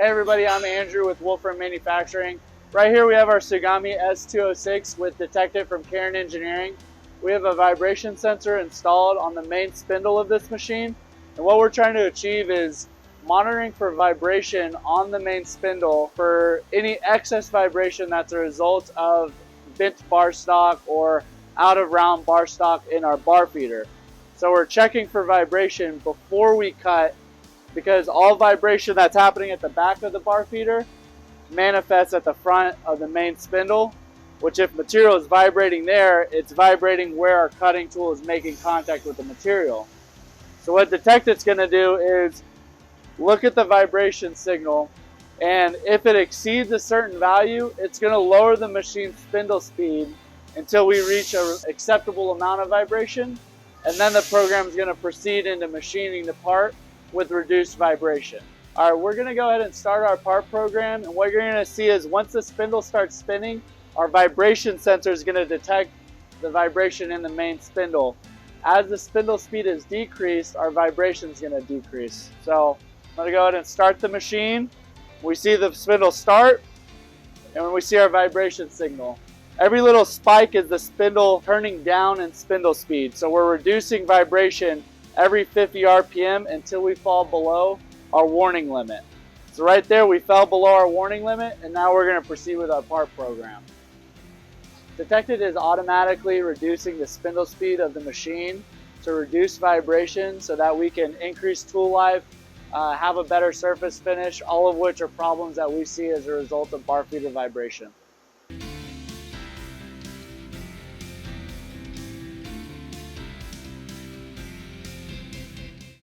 Hey everybody, I'm Andrew with Wolfram Manufacturing. Right here we have our Tsugami S206 with DTect-IT from Caron Engineering. We have a vibration sensor installed on the main spindle of this machine. And what we're trying to achieve is monitoring for vibration on the main spindle for any excess vibration that's a result of bent bar stock or out of round bar stock in our bar feeder. So we're checking for vibration before we cut, because all vibration that's happening at the back of the bar feeder manifests at the front of the main spindle, which if material is vibrating there, it's vibrating where our cutting tool is making contact with the material. So what DTect-IT's going to do is look at the vibration signal, and if it exceeds a certain value, it's going to lower the machine's spindle speed until we reach an acceptable amount of vibration, and then the program is going to proceed into machining the part with reduced vibration. All right, we're going to go ahead and start our part program, and what you're going to see is once the spindle starts spinning, our vibration sensor is going to detect the vibration in the main spindle. As the spindle speed is decreased, our vibration is going to decrease. So I'm going to go ahead and start the machine. We see the spindle start, and when we see our vibration signal. Every little spike is the spindle turning down in spindle speed. So we're reducing vibration every 50 RPM until we fall below our warning limit. So right there we fell below our warning limit, and now we're going to proceed with our part program. DTect-IT is automatically reducing the spindle speed of the machine to reduce vibration so that we can increase tool life, have a better surface finish, all of which are problems that we see as a result of bar feeder vibration.